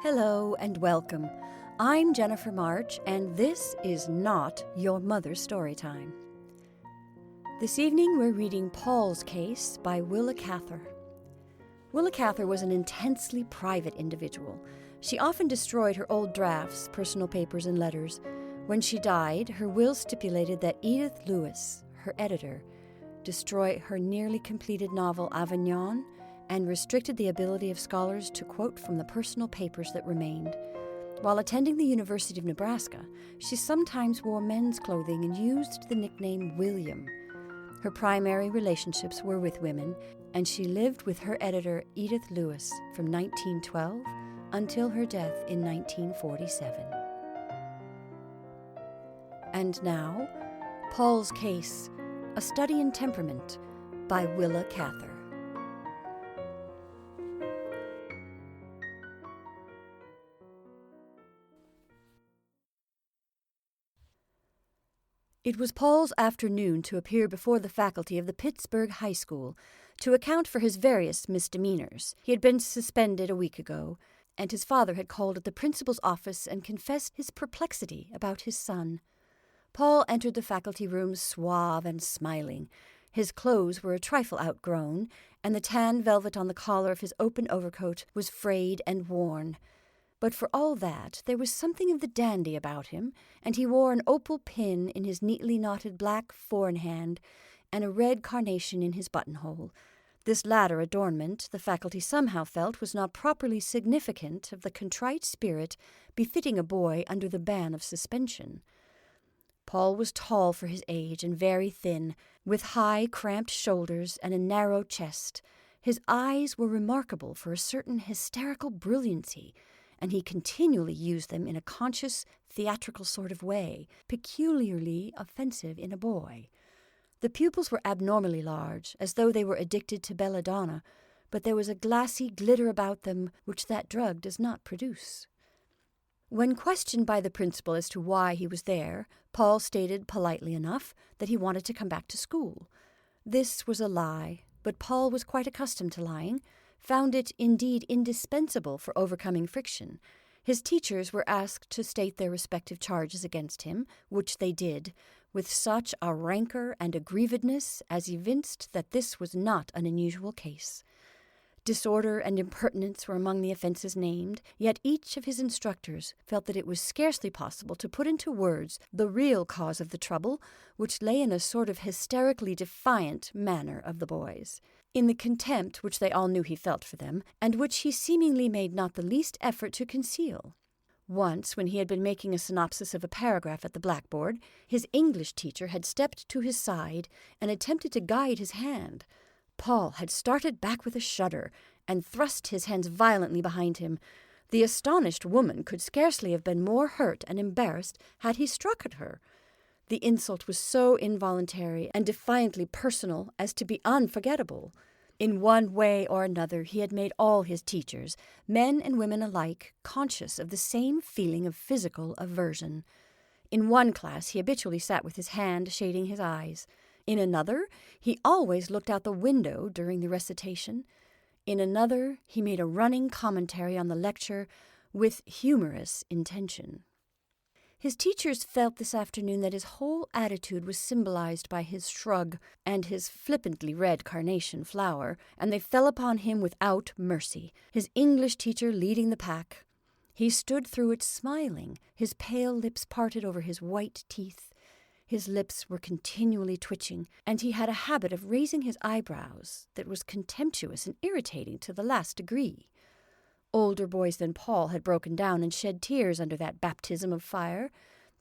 Hello and welcome. I'm Jennifer March, and this is not Your Mother's Storytime. This evening we're reading Paul's Case by Willa Cather. Willa Cather was an intensely private individual. She often destroyed her old drafts, personal papers, and letters. When she died, her will stipulated that Edith Lewis, her editor, destroy her nearly completed novel Avignon, and restricted the ability of scholars to quote from the personal papers that remained. While attending the University of Nebraska, she sometimes wore men's clothing and used the nickname William. Her primary relationships were with women, and she lived with her editor Edith Lewis from 1912 until her death in 1947. And now, Paul's Case, A Study in Temperament by Willa Cather. It was Paul's afternoon to appear before the faculty of the Pittsburgh High School to account for his various misdemeanors. He had been suspended a week ago, and his father had called at the principal's office and confessed his perplexity about his son. Paul entered the faculty room suave and smiling. His clothes were a trifle outgrown, and the tan velvet on the collar of his open overcoat was frayed and worn. But for all that, there was something of the dandy about him, and he wore an opal pin in his neatly knotted black four-in-hand and a red carnation in his buttonhole. This latter adornment, the faculty somehow felt, was not properly significant of the contrite spirit befitting a boy under the ban of suspension. Paul was tall for his age and very thin, with high, cramped shoulders and a narrow chest. His eyes were remarkable for a certain hysterical brilliancy, and he continually used them in a conscious, theatrical sort of way, peculiarly offensive in a boy. The pupils were abnormally large, as though they were addicted to belladonna, but there was a glassy glitter about them which that drug does not produce. When questioned by the principal as to why he was there, Paul stated politely enough that he wanted to come back to school. This was a lie, but Paul was quite accustomed to lying, found it indeed indispensable for overcoming friction. His teachers were asked to state their respective charges against him, which they did, with such a rancor and aggrievedness as evinced that this was not an unusual case. Disorder and impertinence were among the offences named, yet each of his instructors felt that it was scarcely possible to put into words the real cause of the trouble, which lay in a sort of hysterically defiant manner of the boys, in the contempt which they all knew he felt for them, and which he seemingly made not the least effort to conceal. Once, when he had been making a synopsis of a paragraph at the blackboard, his English teacher had stepped to his side and attempted to guide his hand. Paul had started back with a shudder and thrust his hands violently behind him. The astonished woman could scarcely have been more hurt and embarrassed had he struck at her. The insult was so involuntary and defiantly personal as to be unforgettable. In one way or another he had made all his teachers, men and women alike, conscious of the same feeling of physical aversion. In one class he habitually sat with his hand shading his eyes. In another, he always looked out the window during the recitation. In another, he made a running commentary on the lecture with humorous intention. His teachers felt this afternoon that his whole attitude was symbolized by his shrug and his flippantly red carnation flower, and they fell upon him without mercy, his English teacher leading the pack. He stood through it smiling, his pale lips parted over his white teeth. His lips were continually twitching, and he had a habit of raising his eyebrows that was contemptuous and irritating to the last degree. Older boys than Paul had broken down and shed tears under that baptism of fire,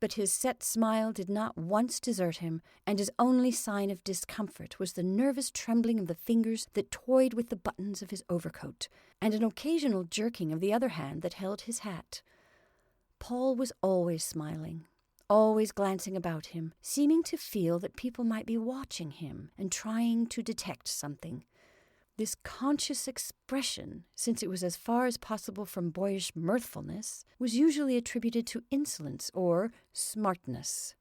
but his set smile did not once desert him, and his only sign of discomfort was the nervous trembling of the fingers that toyed with the buttons of his overcoat, and an occasional jerking of the other hand that held his hat. Paul was always smiling, always glancing about him, seeming to feel that people might be watching him and trying to detect something. This conscious expression, since it was as far as possible from boyish mirthfulness, was usually attributed to insolence or smartness.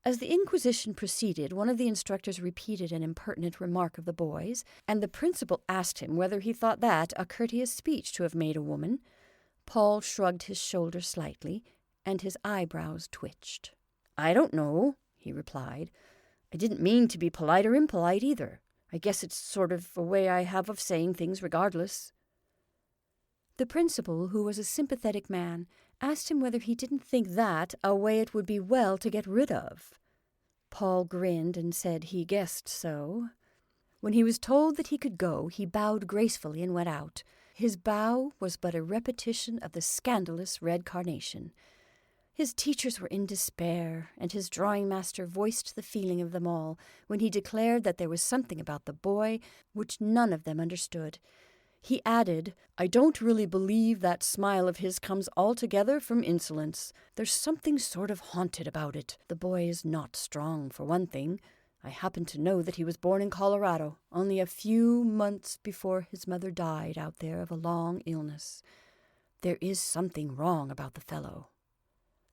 As the inquisition proceeded, one of the instructors repeated an impertinent remark of the boys, and the principal asked him whether he thought that a courteous speech to have made a woman. Paul shrugged his shoulders slightly, and his eyebrows twitched. "I don't know," he replied. "I didn't mean to be polite or impolite either. I guess it's sort of a way I have of saying things regardless." The principal, who was a sympathetic man, asked him whether he didn't think that a way it would be well to get rid of. Paul grinned and said he guessed so. When he was told that he could go, he bowed gracefully and went out. His bow was but a repetition of the scandalous red carnation. His teachers were in despair, and his drawing-master voiced the feeling of them all when he declared that there was something about the boy which none of them understood. He added, "I don't really believe that smile of his comes altogether from insolence. There's something sort of haunted about it. The boy is not strong, for one thing. I happen to know that he was born in Colorado, only a few months before his mother died out there of a long illness. There is something wrong about the fellow."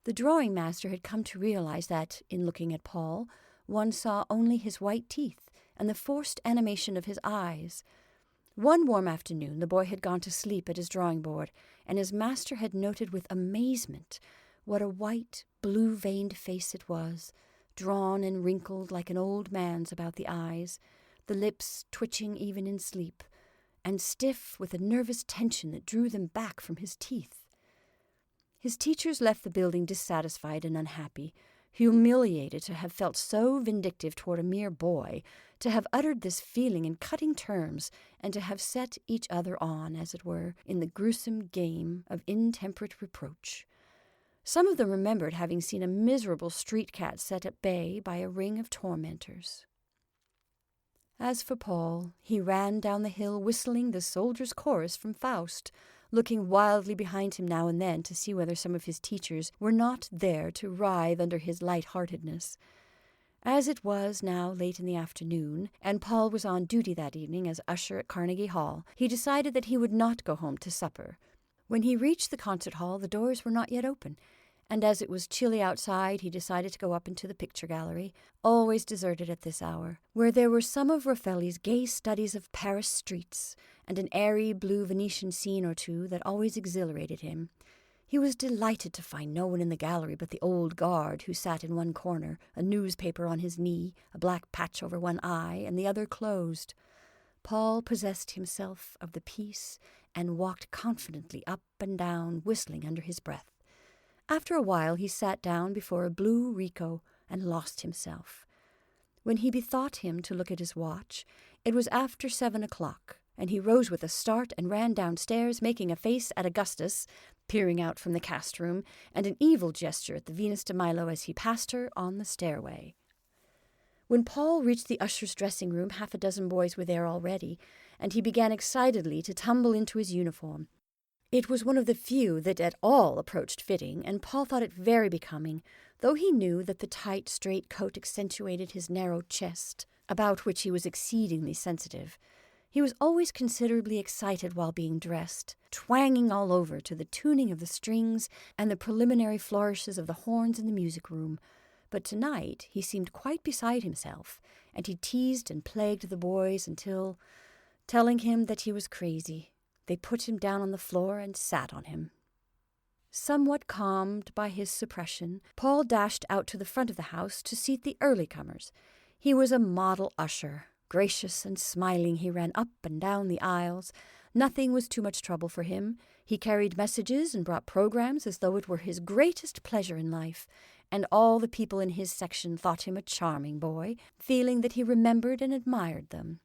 The drawing-master had come to realize that, in looking at Paul, one saw only his white teeth and the forced animation of his eyes. One warm afternoon the boy had gone to sleep at his drawing-board, and his master had noted with amazement what a white, blue-veined face it was, drawn and wrinkled like an old man's about the eyes, the lips twitching even in sleep, and stiff with a nervous tension that drew them back from his teeth. His teachers left the building dissatisfied and unhappy, humiliated to have felt so vindictive toward a mere boy, to have uttered this feeling in cutting terms, and to have set each other on, as it were, in the gruesome game of intemperate reproach. Some of them remembered having seen a miserable street cat set at bay by a ring of tormentors. As for Paul, he ran down the hill whistling the soldier's chorus from Faust, looking wildly behind him now and then to see whether some of his teachers were not there to writhe under his light-heartedness. As it was now late in the afternoon, and Paul was on duty that evening as usher at Carnegie Hall, he decided that he would not go home to supper. When he reached the concert hall, the doors were not yet open, and as it was chilly outside, he decided to go up into the picture gallery, always deserted at this hour, where there were some of Raffaelli's gay studies of Paris streets, and an airy blue Venetian scene or two that always exhilarated him. He was delighted to find no one in the gallery but the old guard, who sat in one corner, a newspaper on his knee, a black patch over one eye, and the other closed. Paul possessed himself of the piece and walked confidently up and down, whistling under his breath. After a while he sat down before a blue Rico and lost himself. When he bethought him to look at his watch, it was after 7 o'clock, and he rose with a start and ran downstairs, making a face at Augustus, peering out from the cast-room, and an evil gesture at the Venus de Milo as he passed her on the stairway. When Paul reached the usher's dressing-room, half a dozen boys were there already, and he began excitedly to tumble into his uniform. It was one of the few that at all approached fitting, and Paul thought it very becoming, though he knew that the tight, straight coat accentuated his narrow chest, about which he was exceedingly sensitive. He was always considerably excited while being dressed, twanging all over to the tuning of the strings and the preliminary flourishes of the horns in the music-room. But tonight he seemed quite beside himself, and he teased and plagued the boys until, telling him that he was crazy, they put him down on the floor and sat on him. Somewhat calmed by his suppression, Paul dashed out to the front of the house to seat the early comers. He was a model usher. Gracious and smiling, he ran up and down the aisles. Nothing was too much trouble for him. He carried messages and brought programs as though it were his greatest pleasure in life, and all the people in his section thought him a charming boy, feeling that he remembered and admired them.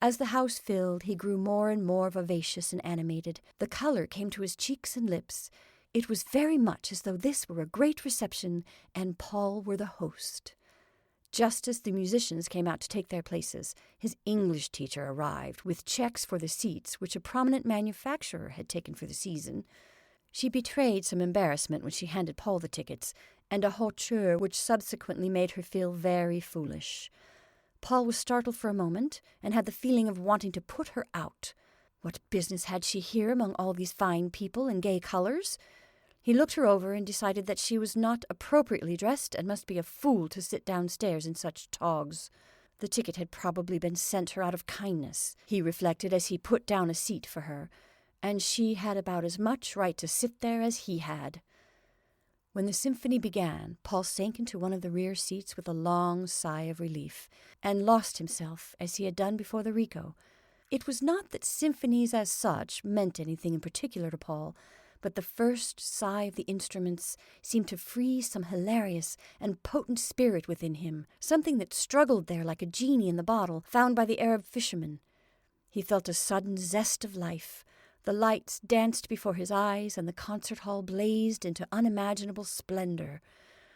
As the house filled, he grew more and more vivacious and animated. The color came to his cheeks and lips. It was very much as though this were a great reception, and Paul were the host. Just as the musicians came out to take their places, his English teacher arrived, with checks for the seats which a prominent manufacturer had taken for the season. She betrayed some embarrassment when she handed Paul the tickets, and a hauteur which subsequently made her feel very foolish. Paul was startled for a moment, and had the feeling of wanting to put her out. What business had she here among all these fine people in gay colors? He looked her over and decided that she was not appropriately dressed and must be a fool to sit downstairs in such togs. The ticket had probably been sent her out of kindness, he reflected as he put down a seat for her, and she had about as much right to sit there as he had. When the symphony began, Paul sank into one of the rear seats with a long sigh of relief, and lost himself as he had done before the Rico. It was not that symphonies as such meant anything in particular to Paul, but the first sigh of the instruments seemed to freeze some hilarious and potent spirit within him, something that struggled there like a genie in the bottle found by the Arab fisherman. He felt a sudden zest of life. The lights danced before his eyes, and the concert hall blazed into unimaginable splendor.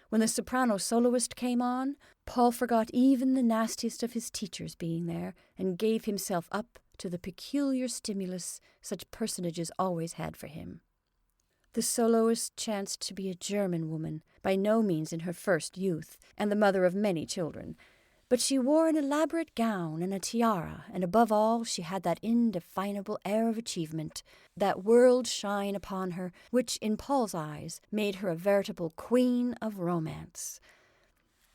When the soprano soloist came on, Paul forgot even the nastiest of his teachers being there, and gave himself up to the peculiar stimulus such personages always had for him. The soloist chanced to be a German woman, by no means in her first youth, and the mother of many children. But she wore an elaborate gown and a tiara, and above all she had that indefinable air of achievement, that world shine upon her, which in Paul's eyes made her a veritable queen of romance.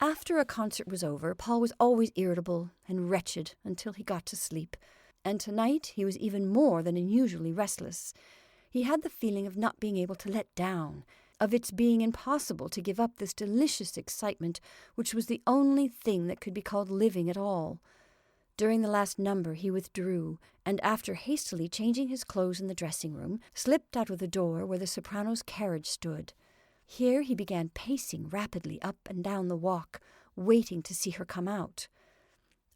After a concert was over, Paul was always irritable and wretched until he got to sleep, and tonight he was even more than unusually restless. He had the feeling of not being able to let down, of its being impossible to give up this delicious excitement which was the only thing that could be called living at all. During the last number he withdrew, and after hastily changing his clothes in the dressing-room, slipped out of the door where the soprano's carriage stood. Here he began pacing rapidly up and down the walk, waiting to see her come out.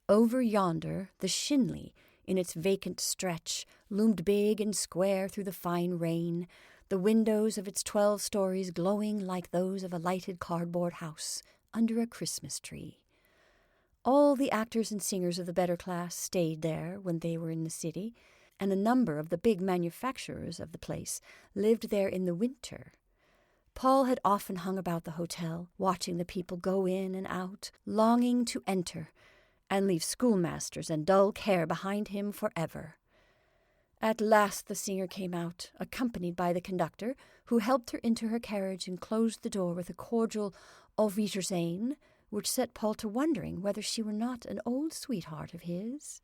Over yonder, the Shinley, in its vacant stretch, loomed big and square through the fine rain, the windows of its 12 stories glowing like those of a lighted cardboard house under a Christmas tree. All the actors and singers of the better class stayed there when they were in the city, and a number of the big manufacturers of the place lived there in the winter. Paul had often hung about the hotel, watching the people go in and out, longing to enter, and leave schoolmasters and dull care behind him forever. At last the singer came out, accompanied by the conductor, who helped her into her carriage and closed the door with a cordial Auf Wiedersehen, which set Paul to wondering whether she were not an old sweetheart of his.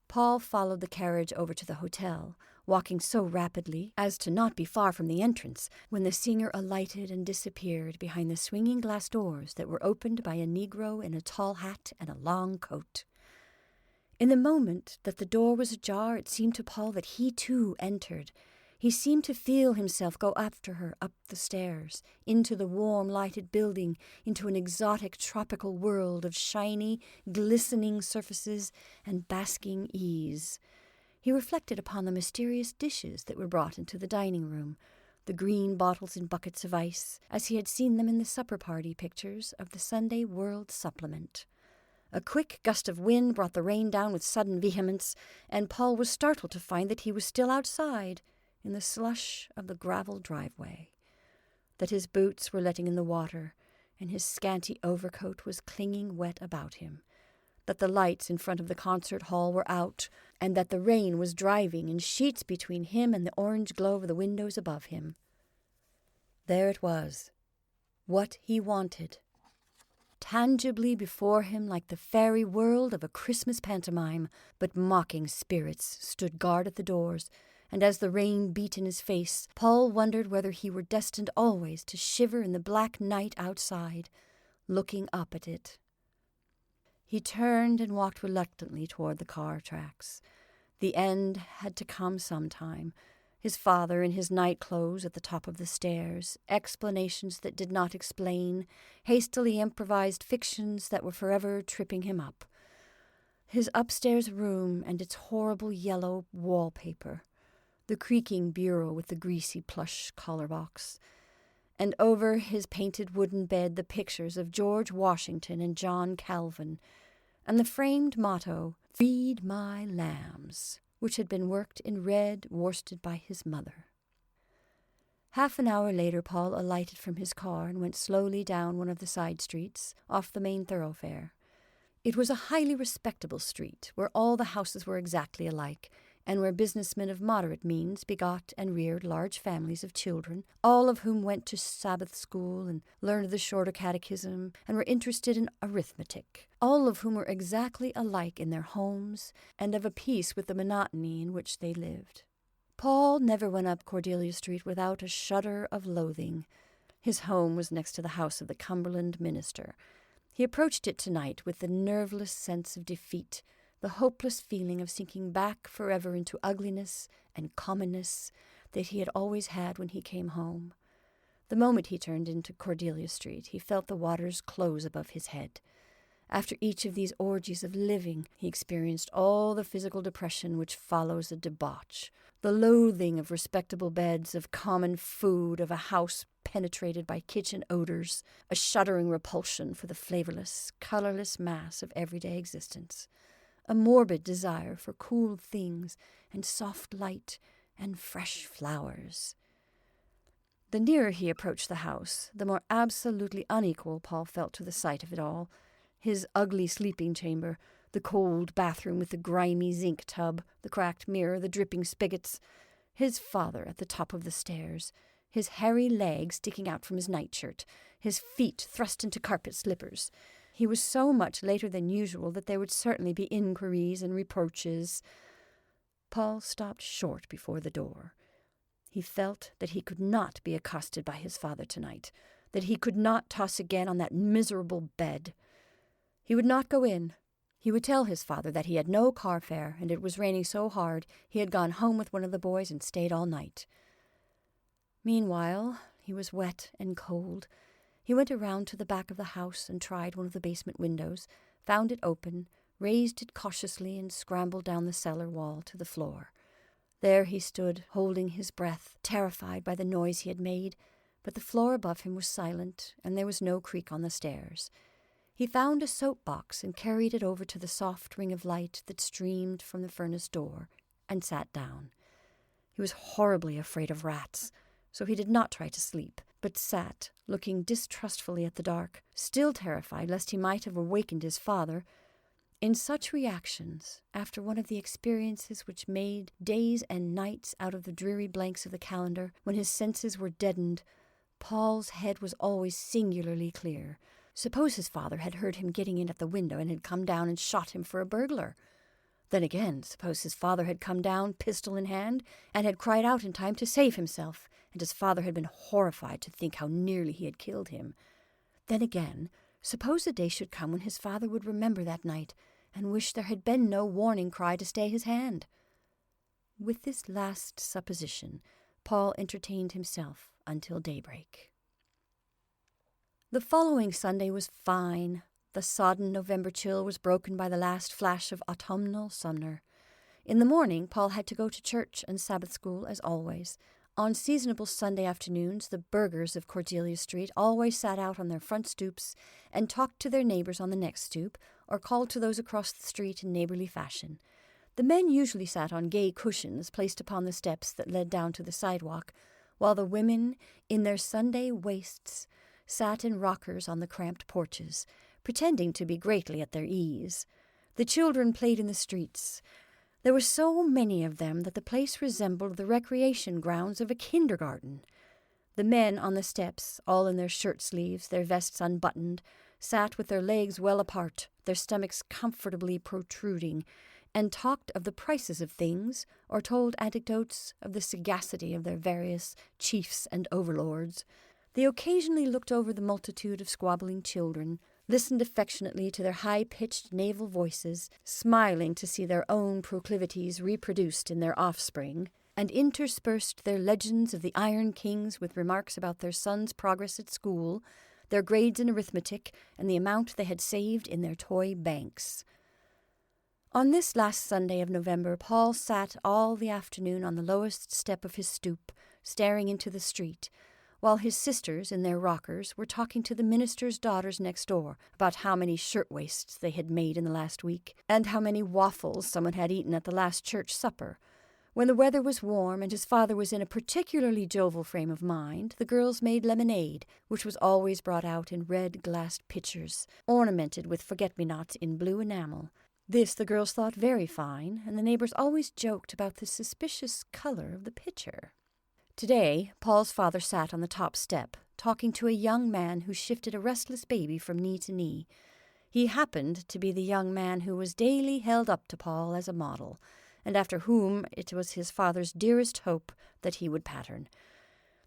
Paul followed the carriage over to the hotel, walking so rapidly as to not be far from the entrance, when the singer alighted and disappeared behind the swinging glass doors that were opened by a Negro in a tall hat and a long coat. In the moment that the door was ajar, it seemed to Paul that he too entered. He seemed to feel himself go after her up the stairs, into the warm lighted building, into an exotic tropical world of shiny, glistening surfaces and basking ease. He reflected upon the mysterious dishes that were brought into the dining room, the green bottles and buckets of ice, as he had seen them in the supper party pictures of the Sunday World Supplement. A quick gust of wind brought the rain down with sudden vehemence, and Paul was startled to find that he was still outside, in the slush of the gravel driveway, that his boots were letting in the water, and his scanty overcoat was clinging wet about him, that the lights in front of the concert hall were out, and that the rain was driving in sheets between him and the orange glow of the windows above him. There it was, what he wanted. Tangibly before him like the fairy world of a Christmas pantomime, but mocking spirits stood guard at the doors, and as the rain beat in his face, Paul wondered whether he were destined always to shiver in the black night outside, looking up at it. He turned and walked reluctantly toward the car tracks. The end had to come sometime. His father in his night clothes at the top of the stairs, explanations that did not explain, hastily improvised fictions that were forever tripping him up. His upstairs room and its horrible yellow wallpaper, the creaking bureau with the greasy plush collar box, and over his painted wooden bed the pictures of George Washington and John Calvin, and the framed motto, "Feed my lambs," which had been worked in red worsted by his mother. Half an hour later Paul alighted from his car and went slowly down one of the side streets, off the main thoroughfare. It was a highly respectable street, where all the houses were exactly alike, and where businessmen of moderate means begot and reared large families of children, all of whom went to Sabbath school and learned the shorter catechism and were interested in arithmetic, all of whom were exactly alike in their homes and of a piece with the monotony in which they lived. Paul never went up Cordelia Street without a shudder of loathing. His home was next to the house of the Cumberland minister. He approached it tonight with the nerveless sense of defeat, the hopeless feeling of sinking back forever into ugliness and commonness that he had always had when he came home. The moment he turned into Cordelia Street, he felt the waters close above his head. After each of these orgies of living, he experienced all the physical depression which follows a debauch, the loathing of respectable beds, of common food, of a house penetrated by kitchen odors, a shuddering repulsion for the flavorless, colorless mass of everyday existence, a morbid desire for cool things and soft light and fresh flowers. The nearer he approached the house, the more absolutely unequal Paul felt to the sight of it all. His ugly sleeping chamber, the cold bathroom with the grimy zinc tub, the cracked mirror, the dripping spigots, his father at the top of the stairs, his hairy legs sticking out from his nightshirt, his feet thrust into carpet slippers. He was so much later than usual that there would certainly be inquiries and reproaches. Paul stopped short before the door. He felt that he could not be accosted by his father tonight, that he could not toss again on that miserable bed. He would not go in. He would tell his father that he had no car fare, and it was raining so hard he had gone home with one of the boys and stayed all night. Meanwhile, he was wet and cold. He went around to the back of the house and tried one of the basement windows, found it open, raised it cautiously, and scrambled down the cellar wall to the floor. There he stood, holding his breath, terrified by the noise he had made, but the floor above him was silent, and there was no creak on the stairs. He found a soap box and carried it over to the soft ring of light that streamed from the furnace door, and sat down. He was horribly afraid of rats, so he did not try to sleep, but sat, looking distrustfully at the dark, still terrified lest he might have awakened his father. In such reactions, after one of the experiences which made days and nights out of the dreary blanks of the calendar, when his senses were deadened, Paul's head was always singularly clear. Suppose his father had heard him getting in at the window and had come down and shot him for a burglar. Then again, suppose his father had come down, pistol in hand, and had cried out in time to save himself, and his father had been horrified to think how nearly he had killed him. Then again, suppose the day should come when his father would remember that night, and wish there had been no warning cry to stay his hand. With this last supposition, Paul entertained himself until daybreak. The following Sunday was fine. The sodden November chill was broken by the last flash of autumnal summer. In the morning, Paul had to go to church and Sabbath school as always. On seasonable Sunday afternoons, the burghers of Cordelia Street always sat out on their front stoops and talked to their neighbors on the next stoop, or called to those across the street in neighborly fashion. The men usually sat on gay cushions placed upon the steps that led down to the sidewalk, while the women, in their Sunday waists, sat in rockers on the cramped porches, pretending to be greatly at their ease. The children played in the streets. There were so many of them that the place resembled the recreation grounds of a kindergarten. The men on the steps, all in their shirt sleeves, their vests unbuttoned, sat with their legs well apart, their stomachs comfortably protruding, and talked of the prices of things, or told anecdotes of the sagacity of their various chiefs and overlords. They occasionally looked over the multitude of squabbling children, listened affectionately to their high-pitched naval voices, smiling to see their own proclivities reproduced in their offspring, and interspersed their legends of the Iron Kings with remarks about their sons' progress at school, their grades in arithmetic, and the amount they had saved in their toy banks. On this last Sunday of November, Paul sat all the afternoon on the lowest step of his stoop, staring into the street, while his sisters, in their rockers, were talking to the minister's daughters next door about how many shirtwaists they had made in the last week, and how many waffles someone had eaten at the last church supper. When the weather was warm and his father was in a particularly jovial frame of mind, the girls made lemonade, which was always brought out in red-glassed pitchers, ornamented with forget-me-nots in blue enamel. This the girls thought very fine, and the neighbors always joked about the suspicious color of the pitcher. Today, Paul's father sat on the top step, talking to a young man who shifted a restless baby from knee to knee. He happened to be the young man who was daily held up to Paul as a model, and after whom it was his father's dearest hope that he would pattern.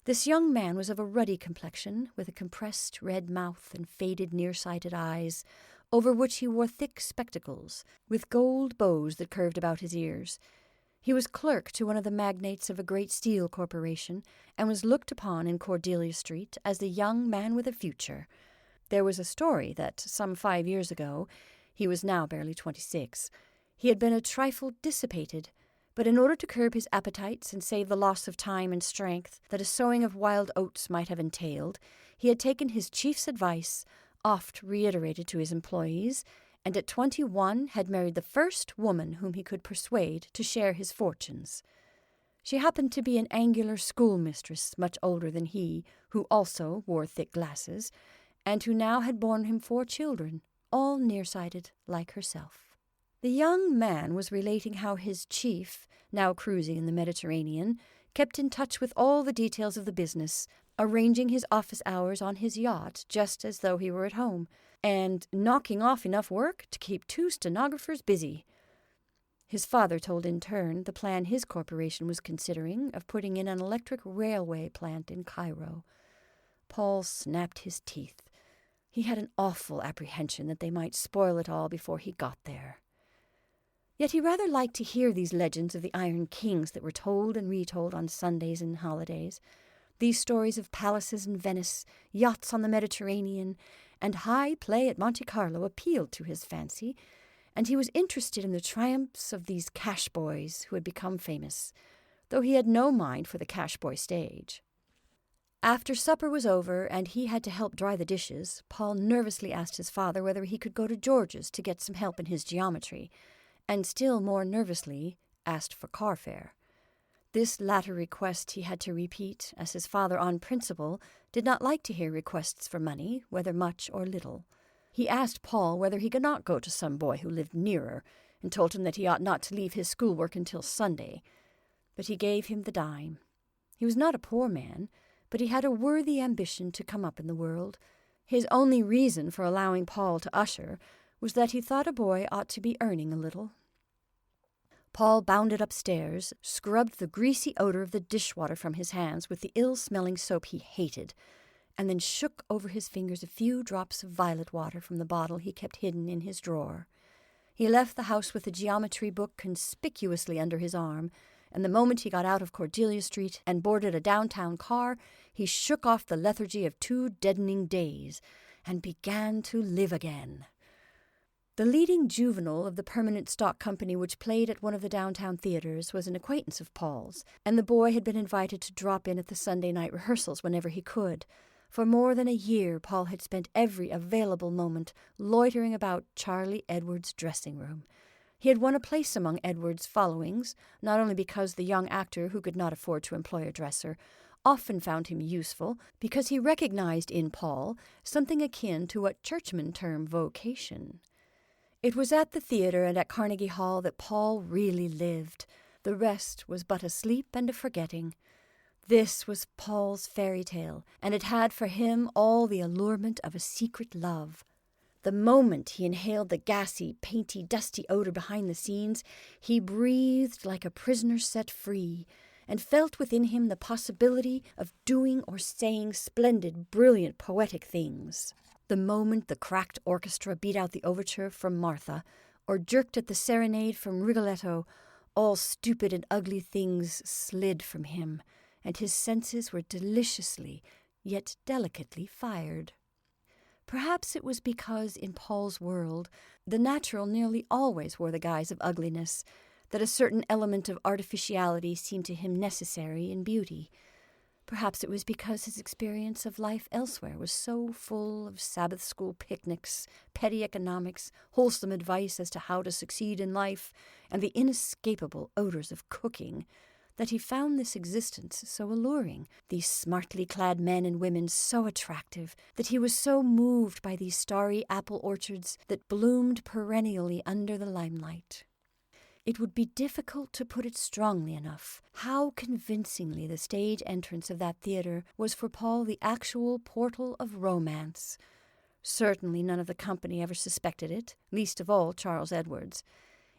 This young man was of a ruddy complexion, with a compressed red mouth and faded nearsighted eyes, over which he wore thick spectacles, with gold bows that curved about his ears. He was clerk to one of the magnates of a great steel corporation, and was looked upon in Cordelia Street as the young man with a future. There was a story that, some 5 years ago, he was now barely 26, he had been a trifle dissipated, but in order to curb his appetites and save the loss of time and strength that a sowing of wild oats might have entailed, he had taken his chief's advice, oft reiterated to his employees, and at 21 had married the first woman whom he could persuade to share his fortunes. She happened to be an angular schoolmistress much older than he, who also wore thick glasses, and who now had borne him 4 children, all nearsighted like herself. The young man was relating how his chief, now cruising in the Mediterranean, kept in touch with all the details of the business, arranging his office hours on his yacht just as though he were at home, and knocking off enough work to keep 2 stenographers busy. His father told in turn the plan his corporation was considering of putting in an electric railway plant in Cairo. Paul snapped his teeth. He had an awful apprehension that they might spoil it all before he got there. Yet he rather liked to hear these legends of the Iron Kings that were told and retold on Sundays and holidays. These stories of palaces in Venice, yachts on the Mediterranean, and high play at Monte Carlo appealed to his fancy, and he was interested in the triumphs of these cash boys who had become famous, though he had no mind for the cash boy stage. After supper was over and he had to help dry the dishes, Paul nervously asked his father whether he could go to George's to get some help in his geometry, and still more nervously asked for car fare. This latter request he had to repeat, as his father, on principle, did not like to hear requests for money, whether much or little. He asked Paul whether he could not go to some boy who lived nearer, and told him that he ought not to leave his schoolwork until Sunday. But he gave him the dime. He was not a poor man, but he had a worthy ambition to come up in the world. His only reason for allowing Paul to usher was that he thought a boy ought to be earning a little. Paul bounded upstairs, scrubbed the greasy odor of the dishwater from his hands with the ill-smelling soap he hated, and then shook over his fingers a few drops of violet water from the bottle he kept hidden in his drawer. He left the house with the geometry book conspicuously under his arm, and the moment he got out of Cordelia Street and boarded a downtown car, he shook off the lethargy of 2 deadening days and began to live again. The leading juvenile of the permanent stock company which played at one of the downtown theaters was an acquaintance of Paul's, and the boy had been invited to drop in at the Sunday night rehearsals whenever he could. For more than a year Paul had spent every available moment loitering about Charlie Edwards' dressing room. He had won a place among Edwards' followings, not only because the young actor who could not afford to employ a dresser often found him useful, because he recognized in Paul something akin to what churchmen term vocation. It was at the theater and at Carnegie Hall that Paul really lived. The rest was but a sleep and a forgetting. This was Paul's fairy tale, and it had for him all the allurement of a secret love. The moment he inhaled the gassy, painty, dusty odor behind the scenes, he breathed like a prisoner set free, and felt within him the possibility of doing or saying splendid, brilliant, poetic things. The moment the cracked orchestra beat out the overture from Martha, or jerked at the serenade from Rigoletto, all stupid and ugly things slid from him, and his senses were deliciously, yet delicately fired. Perhaps it was because in Paul's world the natural nearly always wore the guise of ugliness, that a certain element of artificiality seemed to him necessary in beauty. Perhaps it was because his experience of life elsewhere was so full of Sabbath school picnics, petty economics, wholesome advice as to how to succeed in life, and the inescapable odors of cooking, that he found this existence so alluring, these smartly clad men and women so attractive, that he was so moved by these starry apple orchards that bloomed perennially under the limelight. It would be difficult to put it strongly enough how convincingly the stage entrance of that theater was for Paul the actual portal of romance. Certainly none of the company ever suspected it, least of all Charles Edwards.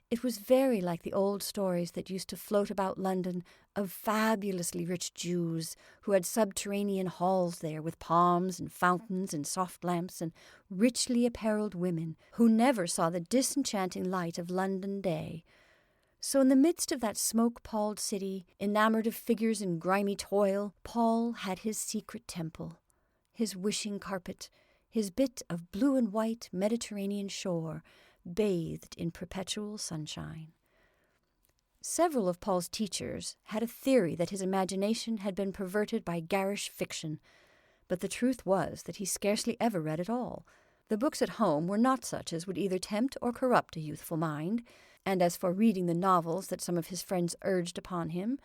It was very like the old stories that used to float about London of fabulously rich Jews who had subterranean halls there with palms and fountains and soft lamps and richly apparelled women who never saw the disenchanting light of London day. So in the midst of that smoke-palled city, enamoured of figures in grimy toil, Paul had his secret temple, his wishing carpet, his bit of blue and white Mediterranean shore, bathed in perpetual sunshine. Several of Paul's teachers had a theory that his imagination had been perverted by garish fiction, but the truth was that he scarcely ever read at all. The books at home were not such as would either tempt or corrupt a youthful mind, and as for reading the novels that some of his friends urged upon him,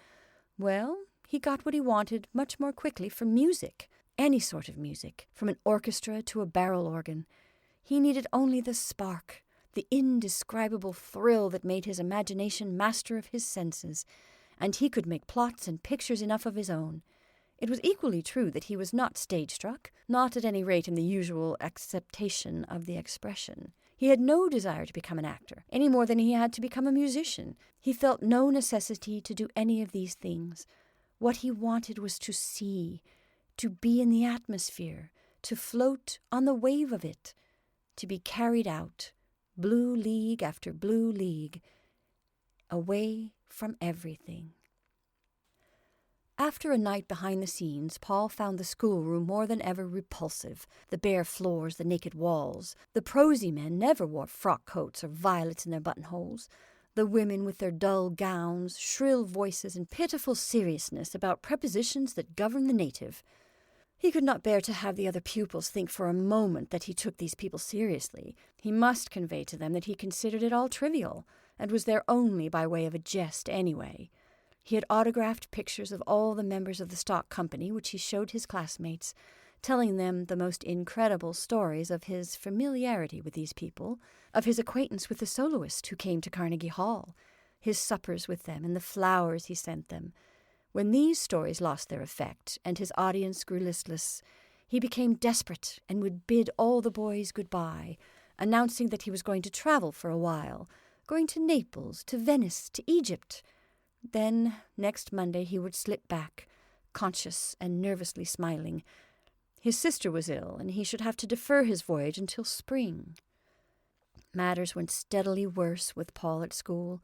well, he got what he wanted much more quickly from music, any sort of music, from an orchestra to a barrel organ. He needed only the spark, the indescribable thrill that made his imagination master of his senses, and he could make plots and pictures enough of his own. It was equally true that he was not stage-struck, not at any rate in the usual acceptation of the expression. He had no desire to become an actor, any more than he had to become a musician. He felt no necessity to do any of these things. What he wanted was to see, to be in the atmosphere, to float on the wave of it, to be carried out, blue league after blue league, away from everything. After a night behind the scenes, Paul found the schoolroom more than ever repulsive. The bare floors, the naked walls. The prosy men never wore frock coats or violets in their buttonholes. The women with their dull gowns, shrill voices, and pitiful seriousness about prepositions that govern the native. He could not bear to have the other pupils think for a moment that he took these people seriously. He must convey to them that he considered it all trivial, and was there only by way of a jest anyway. He had autographed pictures of all the members of the stock company, which he showed his classmates, telling them the most incredible stories of his familiarity with these people, of his acquaintance with the soloist who came to Carnegie Hall, his suppers with them, and the flowers he sent them. When these stories lost their effect, and his audience grew listless, he became desperate and would bid all the boys goodbye, announcing that he was going to travel for a while, going to Naples, to Venice, to Egypt. Then, next Monday, he would slip back, conscious and nervously smiling. His sister was ill, and he should have to defer his voyage until spring. Matters went steadily worse with Paul at school.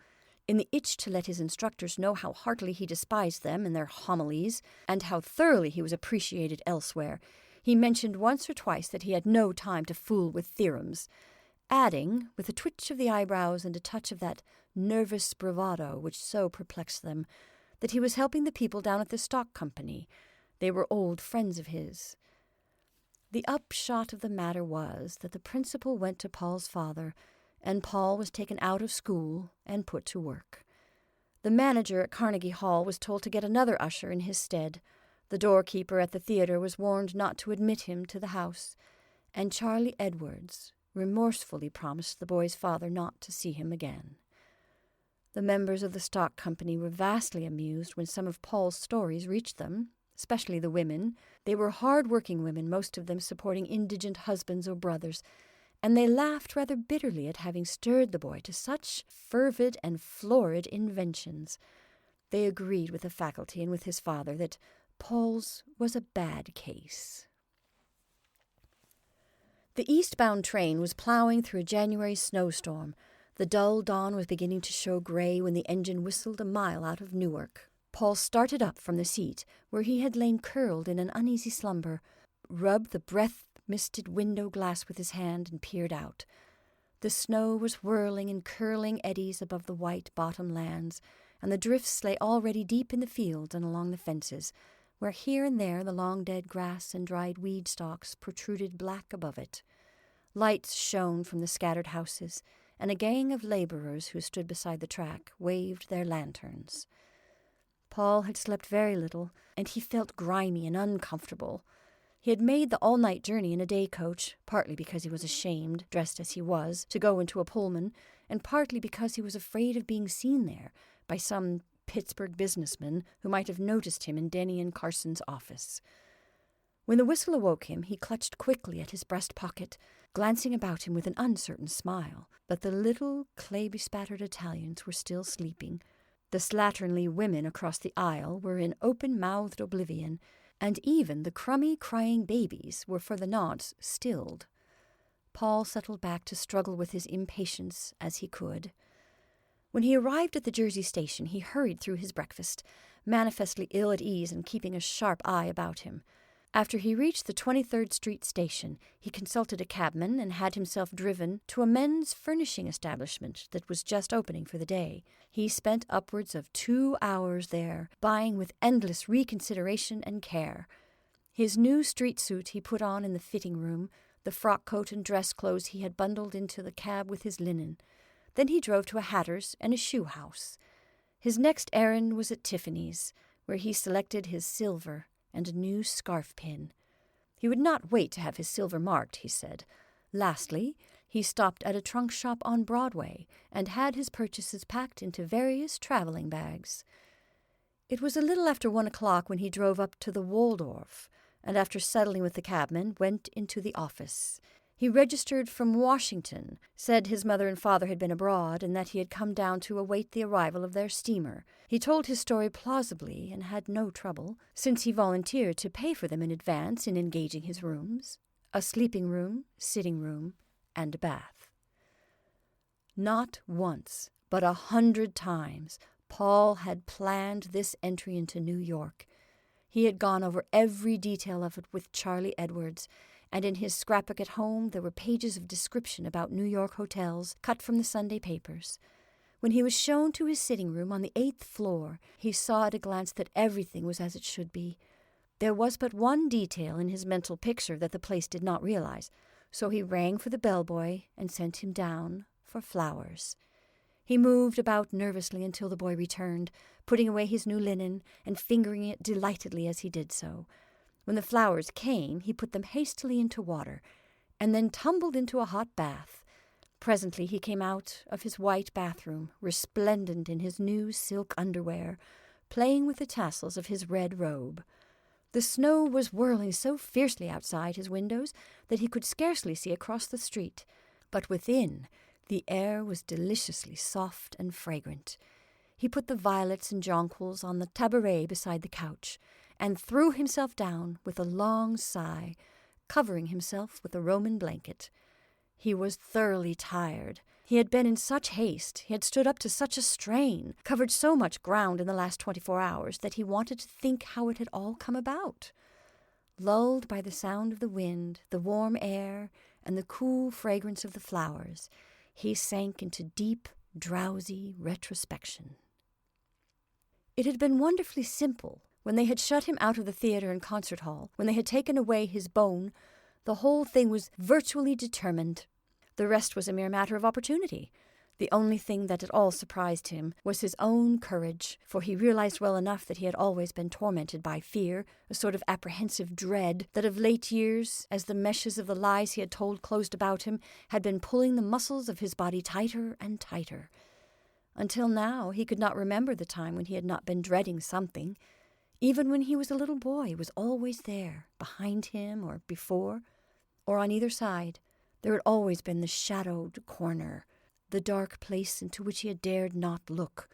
In the itch to let his instructors know how heartily he despised them and their homilies, and how thoroughly he was appreciated elsewhere, he mentioned once or twice that he had no time to fool with theorems, adding, with a twitch of the eyebrows and a touch of that nervous bravado which so perplexed them, that he was helping the people down at the stock company. They were old friends of his. The upshot of the matter was that the principal went to Paul's father, and Paul was taken out of school and put to work. The manager at Carnegie Hall was told to get another usher in his stead. The doorkeeper at the theatre was warned not to admit him to the house, and Charlie Edwards remorsefully promised the boy's father not to see him again. The members of the stock company were vastly amused when some of Paul's stories reached them, especially the women. They were hard-working women, most of them supporting indigent husbands or brothers, and they laughed rather bitterly at having stirred the boy to such fervid and florid inventions. They agreed with the faculty and with his father that Paul's was a bad case. The eastbound train was plowing through a January snowstorm. The dull dawn was beginning to show gray when the engine whistled a mile out of Newark. Paul started up from the seat, where he had lain curled in an uneasy slumber, rubbed the breath-misted window glass with his hand, and peered out. The snow was whirling in curling eddies above the white bottom lands, and the drifts lay already deep in the fields and along the fences, where here and there the long dead grass and dried weed stalks protruded black above it. Lights shone from the scattered houses, and a gang of laborers who stood beside the track waved their lanterns. Paul had slept very little, and he felt grimy and uncomfortable. He had made the all-night journey in a day coach, partly because he was ashamed, dressed as he was, to go into a Pullman, and partly because he was afraid of being seen there by some Pittsburgh businessman who might have noticed him in Denny and Carson's office. When the whistle awoke him, he clutched quickly at his breast pocket, glancing about him with an uncertain smile. But the little clay-bespattered Italians were still sleeping. The slatternly women across the aisle were in open-mouthed oblivion, and even the crummy, crying babies were for the nonce stilled. Paul settled back to struggle with his impatience as he could. When he arrived at the Jersey station, he hurried through his breakfast, manifestly ill at ease and keeping a sharp eye about him. After he reached the 23rd Street station, he consulted a cabman and had himself driven to a men's furnishing establishment that was just opening for the day. He spent upwards of 2 hours there, buying with endless reconsideration and care. His new street suit he put on in the fitting room, the frock coat and dress clothes he had bundled into the cab with his linen. Then he drove to a hatter's and a shoe house. His next errand was at Tiffany's, where he selected his silver and a new scarf pin. He would not wait to have his silver marked, he said. Lastly, he stopped at a trunk shop on Broadway and had his purchases packed into various traveling bags. It was a little after 1 o'clock when he drove up to the Waldorf, and after settling with the cabman, went into the office. He registered from Washington, said his mother and father had been abroad, and that he had come down to await the arrival of their steamer. He told his story plausibly and had no trouble, since he volunteered to pay for them in advance in engaging his rooms, a sleeping room, sitting room, and a bath. Not once, but 100 times, Paul had planned this entry into New York. He had gone over every detail of it with Charlie Edwards, and in his scrapbook at home there were pages of description about New York hotels cut from the Sunday papers. When he was shown to his sitting room on the 8th floor, he saw at a glance that everything was as it should be. There was but one detail in his mental picture that the place did not realize, so he rang for the bellboy and sent him down for flowers. He moved about nervously until the boy returned, putting away his new linen and fingering it delightedly as he did so. When the flowers came, he put them hastily into water, and then tumbled into a hot bath. Presently he came out of his white bathroom, resplendent in his new silk underwear, playing with the tassels of his red robe. The snow was whirling so fiercely outside his windows that he could scarcely see across the street, but within the air was deliciously soft and fragrant. He put the violets and jonquils on the tabouret beside the couch, and threw himself down with a long sigh, covering himself with a Roman blanket. He was thoroughly tired. He had been in such haste, he had stood up to such a strain, covered so much ground in the last 24 hours, that he wanted to think how it had all come about. Lulled by the sound of the wind, the warm air, and the cool fragrance of the flowers, he sank into deep, drowsy retrospection. It had been wonderfully simple. When they had shut him out of the theater and concert hall, when they had taken away his bone, the whole thing was virtually determined. The rest was a mere matter of opportunity. The only thing that at all surprised him was his own courage, for he realized well enough that he had always been tormented by fear, a sort of apprehensive dread that of late years, as the meshes of the lies he had told closed about him, had been pulling the muscles of his body tighter and tighter. Until now he could not remember the time when he had not been dreading something. Even when he was a little boy, it was always there, behind him or before, or on either side. There had always been the shadowed corner, the dark place into which he had dared not look,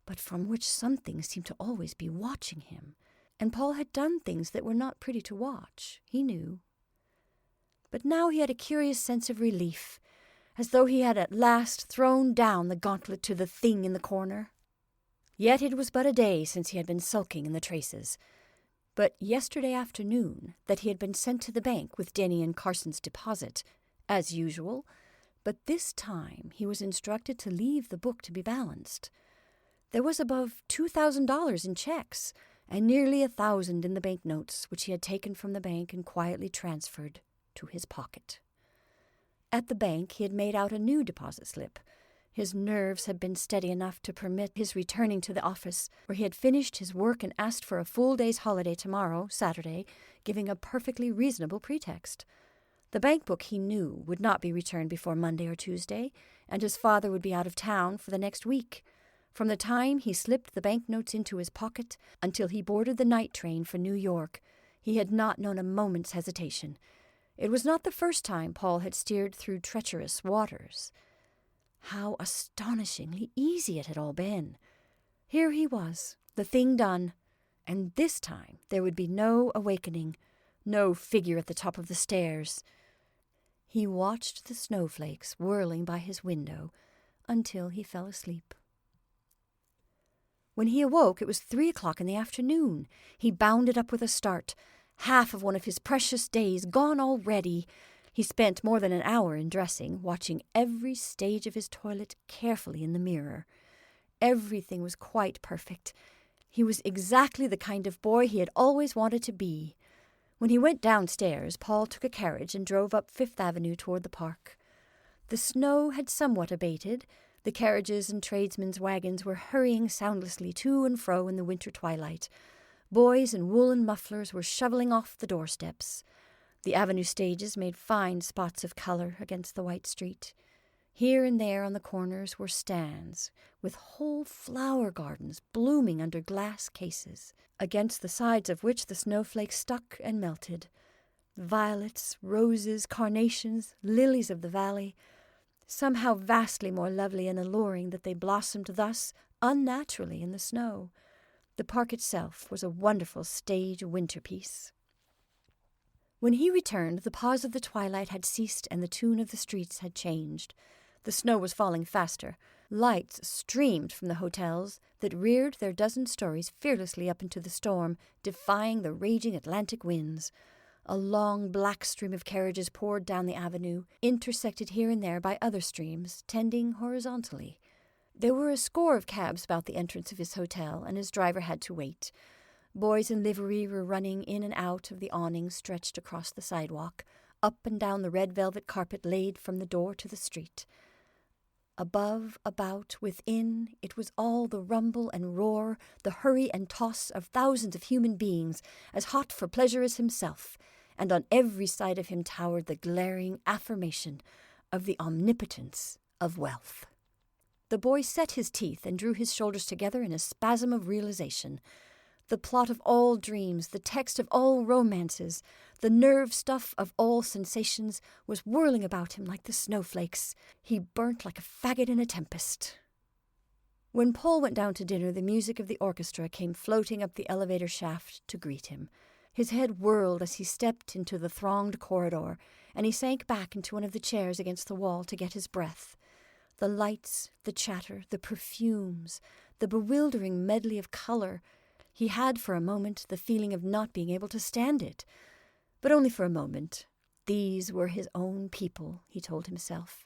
but from which something seemed to always be watching him. And Paul had done things that were not pretty to watch, he knew. But now he had a curious sense of relief, as though he had at last thrown down the gauntlet to the thing in the corner. Yet it was but a day since he had been sulking in the traces. But yesterday afternoon that he had been sent to the bank with Denny and Carson's deposit, as usual, but this time he was instructed to leave the book to be balanced. There was above $2,000 in checks, and nearly 1,000 in the banknotes, which he had taken from the bank and quietly transferred to his pocket. At the bank he had made out a new deposit slip. His nerves had been steady enough to permit his returning to the office, where he had finished his work and asked for a full day's holiday tomorrow, Saturday, giving a perfectly reasonable pretext. The bank book, he knew, would not be returned before Monday or Tuesday, and his father would be out of town for the next week. From the time he slipped the banknotes into his pocket until he boarded the night train for New York, he had not known a moment's hesitation. It was not the first time Paul had steered through treacherous waters. How astonishingly easy it had all been. Here he was, the thing done, and this time there would be no awakening, no figure at the top of the stairs. He watched the snowflakes whirling by his window until he fell asleep. When he awoke, it was 3:00 in the afternoon. He bounded up with a start. Half of one of his precious days gone already. He spent more than an hour in dressing, watching every stage of his toilet carefully in the mirror. Everything was quite perfect. He was exactly the kind of boy he had always wanted to be. When he went downstairs, Paul took a carriage and drove up Fifth Avenue toward the park. The snow had somewhat abated. The carriages and tradesmen's wagons were hurrying soundlessly to and fro in the winter twilight. Boys in woolen mufflers were shoveling off the doorsteps. The avenue stages made fine spots of color against the white street. Here and there on the corners were stands, with whole flower gardens blooming under glass cases, against the sides of which the snowflakes stuck and melted. Violets, roses, carnations, lilies of the valley, somehow vastly more lovely and alluring that they blossomed thus unnaturally in the snow. The park itself was a wonderful stage winter-piece. When he returned, the pause of the twilight had ceased and the tune of the streets had changed. The snow was falling faster. Lights streamed from the hotels that reared their dozen stories fearlessly up into the storm, defying the raging Atlantic winds. A long black stream of carriages poured down the avenue, intersected here and there by other streams, tending horizontally. There were a score of cabs about the entrance of his hotel, and his driver had to wait. Boys in livery were running in and out of the awning stretched across the sidewalk, up and down the red velvet carpet laid from the door to the street. Above, about, within, it was all the rumble and roar, the hurry and toss of thousands of human beings, as hot for pleasure as himself, and on every side of him towered the glaring affirmation of the omnipotence of wealth. The boy set his teeth and drew his shoulders together in a spasm of realization. The plot of all dreams, the text of all romances, the nerve stuff of all sensations was whirling about him like the snowflakes. He burnt like a faggot in a tempest. When Paul went down to dinner, the music of the orchestra came floating up the elevator shaft to greet him. His head whirled as he stepped into the thronged corridor, and he sank back into one of the chairs against the wall to get his breath. The lights, the chatter, the perfumes, the bewildering medley of color. He had for a moment the feeling of not being able to stand it. But only for a moment. These were his own people, he told himself.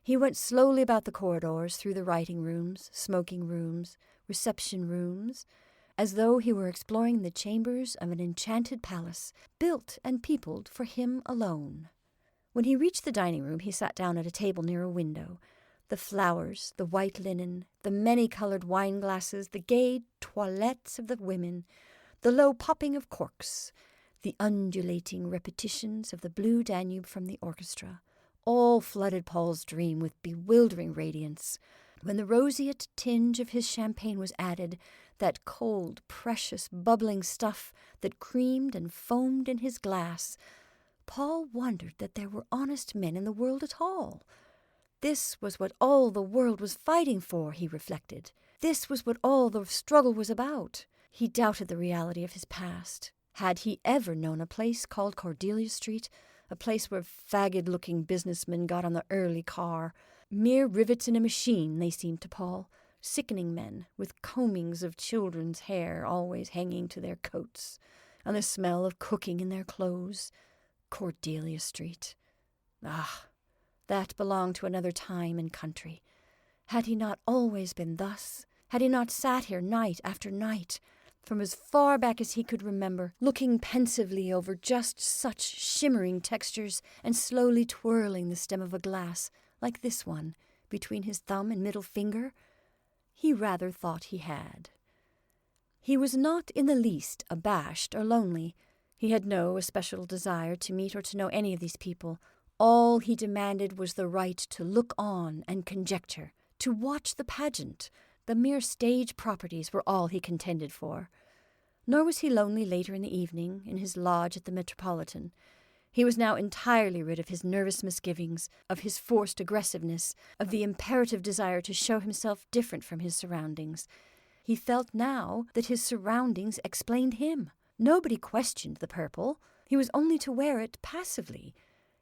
He went slowly about the corridors, through the writing rooms, smoking rooms, reception rooms, as though he were exploring the chambers of an enchanted palace, built and peopled for him alone. When he reached the dining room, he sat down at a table near a window. The flowers, the white linen, the many-colored wine glasses, the gay toilettes of the women, the low popping of corks, the undulating repetitions of the Blue Danube from the orchestra, all flooded Paul's dream with bewildering radiance. When the roseate tinge of his champagne was added, that cold, precious, bubbling stuff that creamed and foamed in his glass, Paul wondered that there were honest men in the world at all. This was what all the world was fighting for, he reflected. This was what all the struggle was about. He doubted the reality of his past. Had he ever known a place called Cordelia Street, a place where fagged-looking businessmen got on the early car? Mere rivets in a machine, they seemed to Paul. Sickening men, with combings of children's hair always hanging to their coats, and the smell of cooking in their clothes. Cordelia Street. Ah, that belonged to another time and country. Had he not always been thus? Had he not sat here night after night, from as far back as he could remember, looking pensively over just such shimmering textures and slowly twirling the stem of a glass, like this one, between his thumb and middle finger? He rather thought he had. He was not in the least abashed or lonely. He had no especial desire to meet or to know any of these people. All he demanded was the right to look on and conjecture, to watch the pageant. The mere stage properties were all he contended for. Nor was he lonely later in the evening, in his lodge at the Metropolitan. He was now entirely rid of his nervous misgivings, of his forced aggressiveness, of the imperative desire to show himself different from his surroundings. He felt now that his surroundings explained him. Nobody questioned the purple. He was only to wear it passively.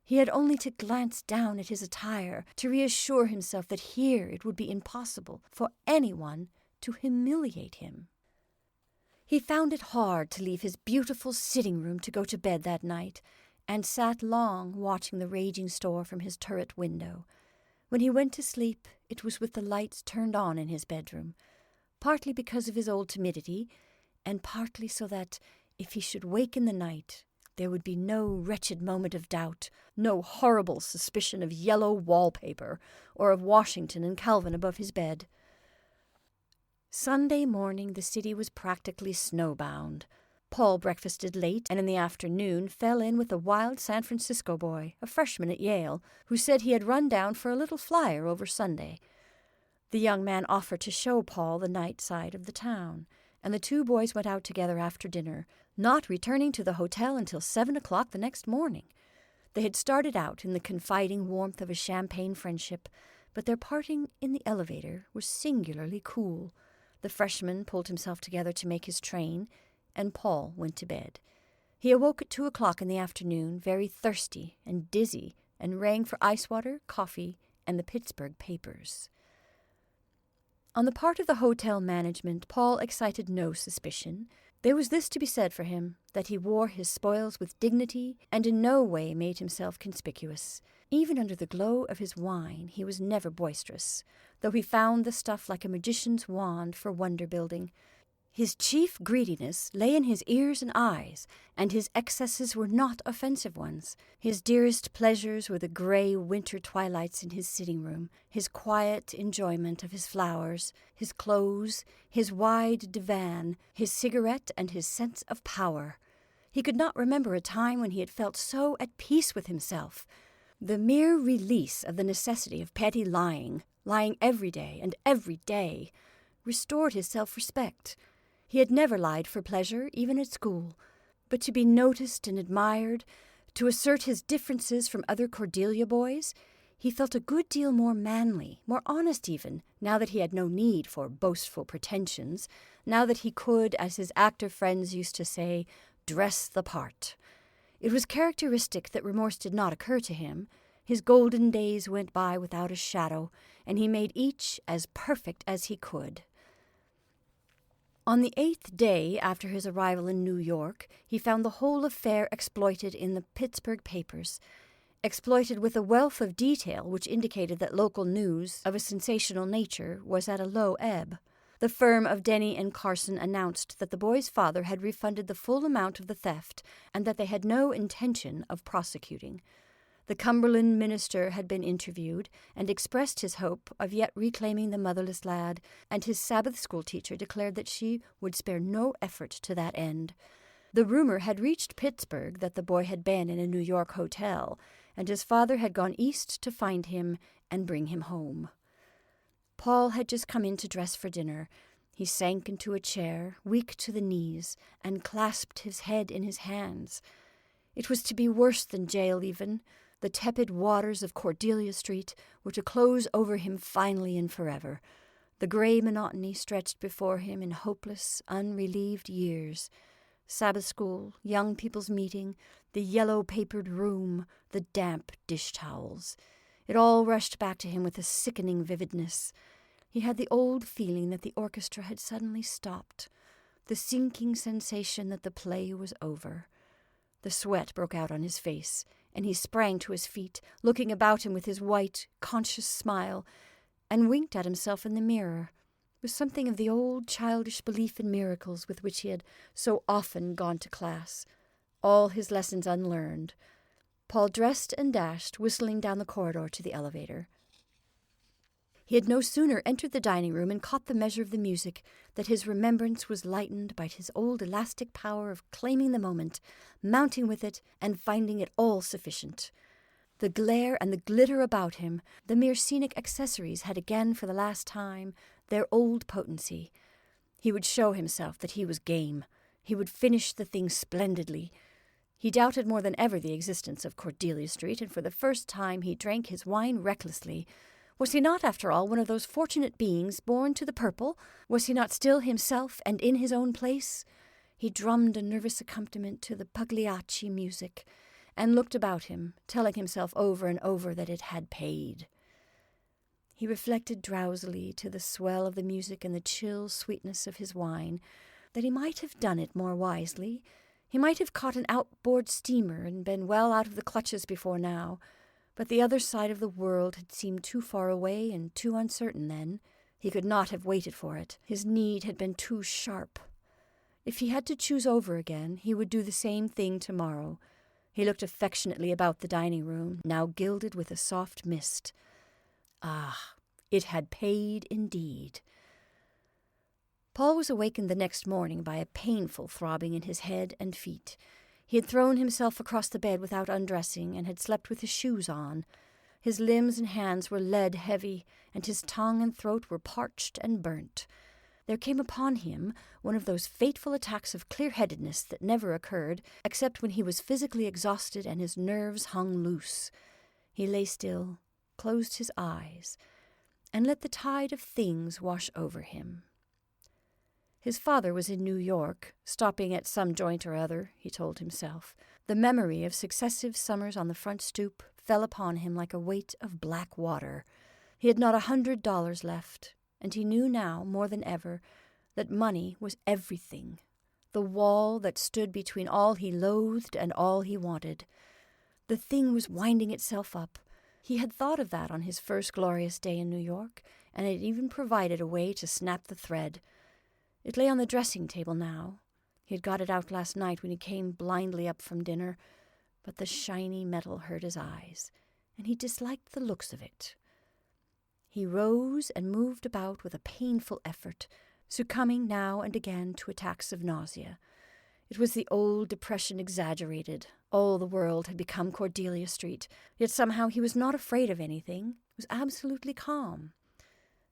He had only to glance down at his attire to reassure himself that here it would be impossible for anyone to humiliate him. He found it hard to leave his beautiful sitting room to go to bed that night, and sat long watching the raging storm from his turret window. When he went to sleep, it was with the lights turned on in his bedroom, partly because of his old timidity, and partly so that, if he should wake in the night, there would be no wretched moment of doubt, no horrible suspicion of yellow wallpaper, or of Washington and Calvin above his bed. Sunday morning the city was practically snowbound. Paul breakfasted late, and in the afternoon fell in with a wild San Francisco boy, a freshman at Yale, who said he had run down for a little flyer over Sunday. The young man offered to show Paul the night side of the town, and the two boys went out together after dinner, not returning to the hotel until 7 o'clock the next morning. They had started out in the confiding warmth of a champagne friendship, but their parting in the elevator was singularly cool. The freshman pulled himself together to make his train, and Paul went to bed. He awoke at 2 o'clock in the afternoon, very thirsty and dizzy, and rang for ice water, coffee, and the Pittsburgh papers. On the part of the hotel management, Paul excited no suspicion. There was this to be said for him, that he wore his spoils with dignity and in no way made himself conspicuous. Even under the glow of his wine he was never boisterous, though he found the stuff like a magician's wand for wonder-building. His chief greediness lay in his ears and eyes, and his excesses were not offensive ones. His dearest pleasures were the grey winter twilights in his sitting-room, his quiet enjoyment of his flowers, his clothes, his wide divan, his cigarette, and his sense of power. He could not remember a time when he had felt so at peace with himself. The mere release of the necessity of petty lying every day and every day, restored his self-respect. He had never lied for pleasure, even at school, but to be noticed and admired, to assert his differences from other Cordelia boys, he felt a good deal more manly, more honest even, now that he had no need for boastful pretensions, now that he could, as his actor friends used to say, dress the part. It was characteristic that remorse did not occur to him. His golden days went by without a shadow, and he made each as perfect as he could. On the 8th day after his arrival in New York, he found the whole affair exploited in the Pittsburgh papers, exploited with a wealth of detail which indicated that local news of a sensational nature was at a low ebb. The firm of Denny and Carson announced that the boy's father had refunded the full amount of the theft and that they had no intention of prosecuting. The Cumberland minister had been interviewed and expressed his hope of yet reclaiming the motherless lad, and his Sabbath school teacher declared that she would spare no effort to that end. The rumor had reached Pittsburgh that the boy had been in a New York hotel, and his father had gone east to find him and bring him home. Paul had just come in to dress for dinner. He sank into a chair, weak to the knees, and clasped his head in his hands. It was to be worse than jail even. The tepid waters of Cordelia Street were to close over him finally and forever. The grey monotony stretched before him in hopeless, unrelieved years. Sabbath school, young people's meeting, the yellow-papered room, the damp dish-towels. It all rushed back to him with a sickening vividness. He had the old feeling that the orchestra had suddenly stopped, the sinking sensation that the play was over. The sweat broke out on his face, and he sprang to his feet, looking about him with his white, conscious smile, and winked at himself in the mirror, with something of the old childish belief in miracles with which he had so often gone to class, all his lessons unlearned. Paul dressed and dashed, whistling down the corridor to the elevator. He had no sooner entered the dining room and caught the measure of the music that his remembrance was lightened by his old elastic power of claiming the moment, mounting with it, and finding it all sufficient. The glare and the glitter about him, the mere scenic accessories, had again for the last time their old potency. He would show himself that he was game. He would finish the thing splendidly. He doubted more than ever the existence of Cordelia Street, and for the first time he drank his wine recklessly. Was he not, after all, one of those fortunate beings born to the purple? Was he not still himself and in his own place? He drummed a nervous accompaniment to the Pagliacci music, and looked about him, telling himself over and over that it had paid. He reflected drowsily to the swell of the music and the chill sweetness of his wine that he might have done it more wisely. He might have caught an outboard steamer and been well out of the clutches before now, but the other side of the world had seemed too far away and too uncertain then. He could not have waited for it. His need had been too sharp. If he had to choose over again, he would do the same thing tomorrow. He looked affectionately about the dining room, now gilded with a soft mist. Ah, it had paid indeed. Paul was awakened the next morning by a painful throbbing in his head and feet. He had thrown himself across the bed without undressing, and had slept with his shoes on. His limbs and hands were lead-heavy, and his tongue and throat were parched and burnt. There came upon him one of those fateful attacks of clear-headedness that never occurred, except when he was physically exhausted and his nerves hung loose. He lay still, closed his eyes, and let the tide of things wash over him. His father was in New York, stopping at some joint or other, he told himself. The memory of successive summers on the front stoop fell upon him like a weight of black water. He had not $100 left, and he knew now, more than ever, that money was everything, the wall that stood between all he loathed and all he wanted. The thing was winding itself up. He had thought of that on his first glorious day in New York, and had even provided a way to snap the thread. It lay on the dressing table now. He had got it out last night when he came blindly up from dinner, but the shiny metal hurt his eyes, and he disliked the looks of it. He rose and moved about with a painful effort, succumbing now and again to attacks of nausea. It was the old depression exaggerated. All the world had become Cordelia Street, yet somehow he was not afraid of anything, was absolutely calm.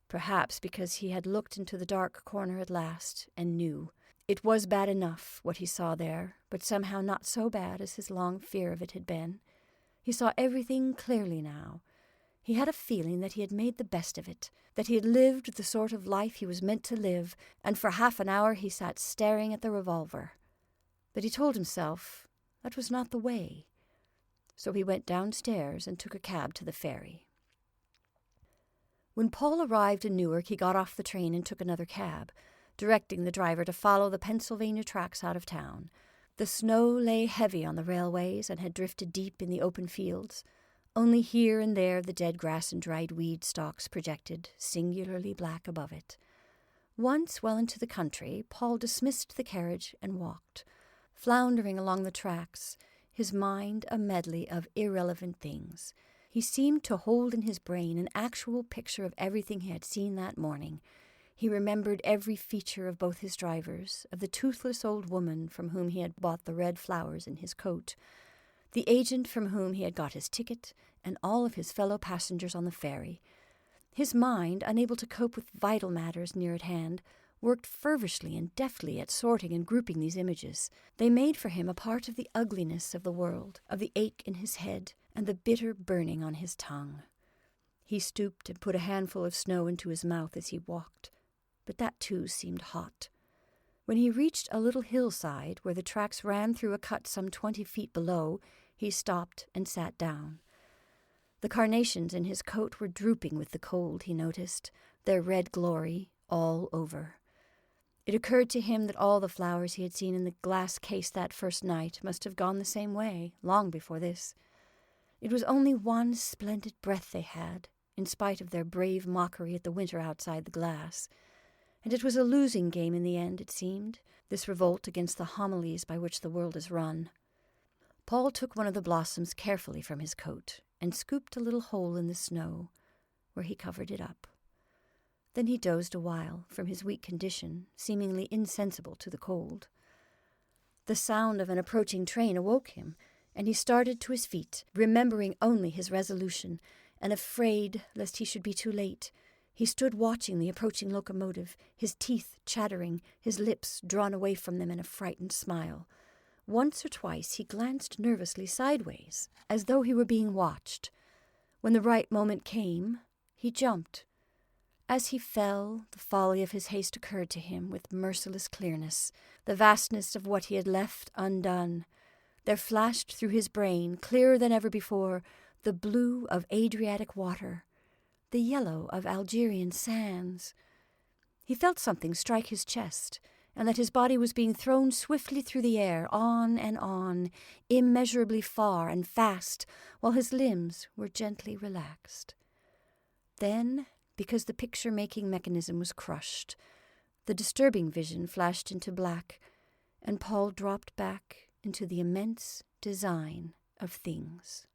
Perhaps because he had looked into the dark corner at last and knew. It was bad enough, what he saw there, but somehow not so bad as his long fear of it had been. He saw everything clearly now. He had a feeling that he had made the best of it, that he had lived the sort of life he was meant to live, and for half an hour he sat staring at the revolver. But he told himself that was not the way. So he went downstairs and took a cab to the ferry. When Paul arrived in Newark, he got off the train and took another cab, directing the driver to follow the Pennsylvania tracks out of town. The snow lay heavy on the railways and had drifted deep in the open fields. Only here and there the dead grass and dried weed stalks projected, singularly black above it. Once well into the country, Paul dismissed the carriage and walked, floundering along the tracks, his mind a medley of irrelevant things. He seemed to hold in his brain an actual picture of everything he had seen that morning. He remembered every feature of both his drivers, of the toothless old woman from whom he had bought the red flowers in his coat, the agent from whom he had got his ticket, and all of his fellow passengers on the ferry. His mind, unable to cope with vital matters near at hand, worked feverishly and deftly at sorting and grouping these images. They made for him a part of the ugliness of the world, of the ache in his head, and the bitter burning on his tongue. He stooped and put a handful of snow into his mouth as he walked, but that too seemed hot. When he reached a little hillside where the tracks ran through a cut some 20 feet below, he stopped and sat down. The carnations in his coat were drooping with the cold, he noticed, their red glory all over. It occurred to him that all the flowers he had seen in the glass case that first night must have gone the same way, long before this. It was only one splendid breath they had, in spite of their brave mockery at the winter outside the glass. And it was a losing game in the end, it seemed, this revolt against the homilies by which the world is run. Paul took one of the blossoms carefully from his coat and scooped a little hole in the snow, where he covered it up. Then he dozed a while, from his weak condition, seemingly insensible to the cold. The sound of an approaching train awoke him, and he started to his feet, remembering only his resolution, and afraid lest he should be too late. He stood watching the approaching locomotive, his teeth chattering, his lips drawn away from them in a frightened smile. Once or twice he glanced nervously sideways, as though he were being watched. When the right moment came, he jumped. As he fell, the folly of his haste occurred to him with merciless clearness, the vastness of what he had left undone. There flashed through his brain, clearer than ever before, the blue of Adriatic water, the yellow of Algerian sands. He felt something strike his chest, and that his body was being thrown swiftly through the air, on, immeasurably far and fast, while his limbs were gently relaxed. Then, because the picture-making mechanism was crushed, the disturbing vision flashed into black, and Paul dropped back into the immense design of things.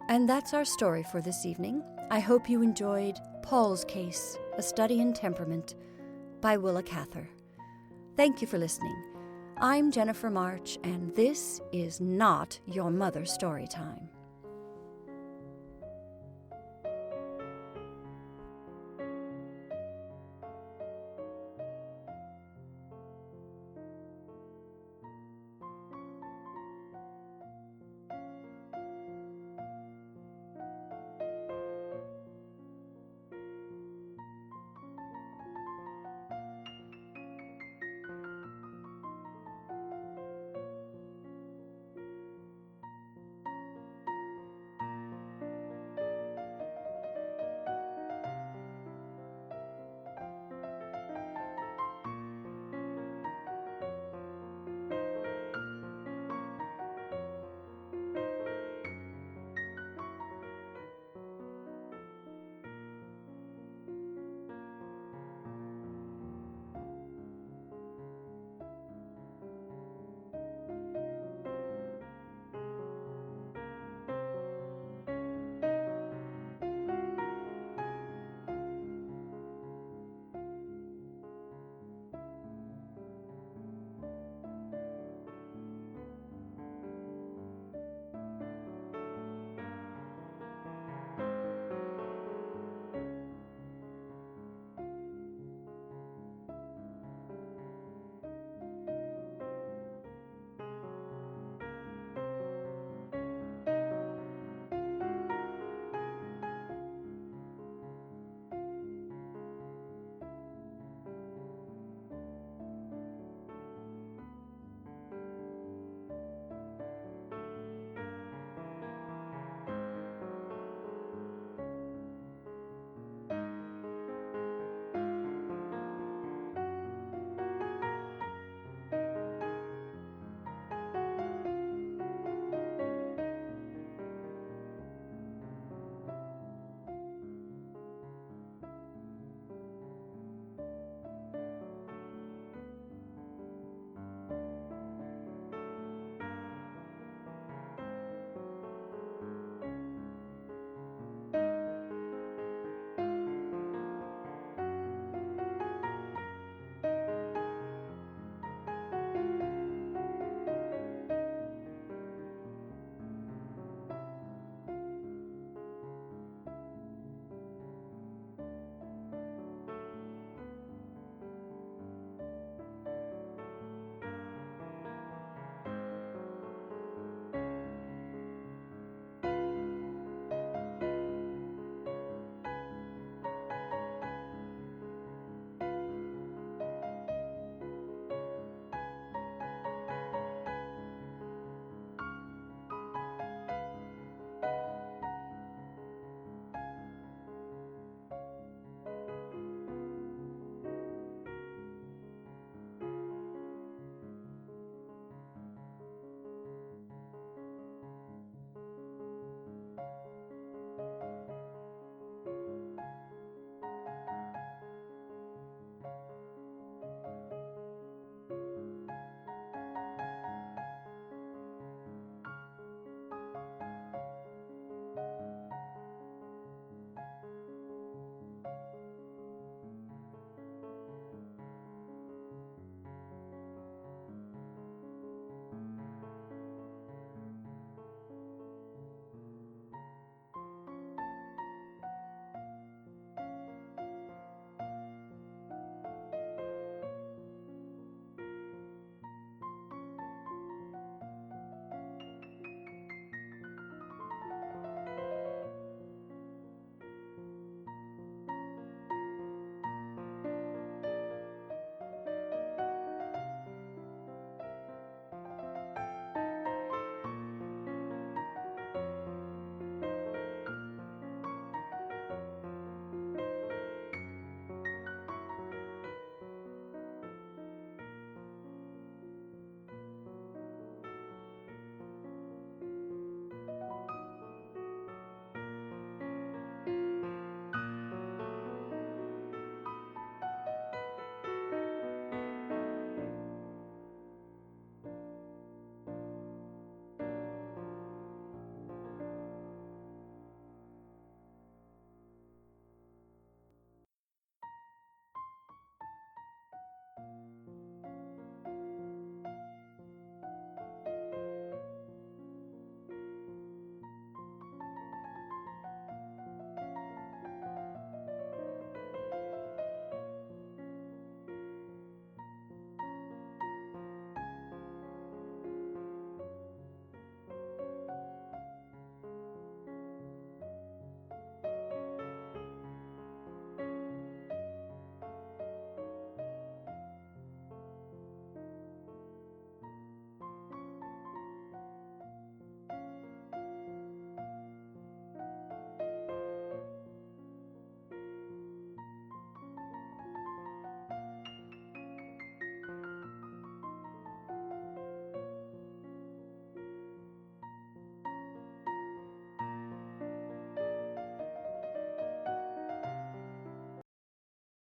And that's our story for this evening. I hope you enjoyed Paul's Case, A Study in Temperament by Willa Cather. Thank you for listening. I'm Jennifer March, and this is not your mother's story time.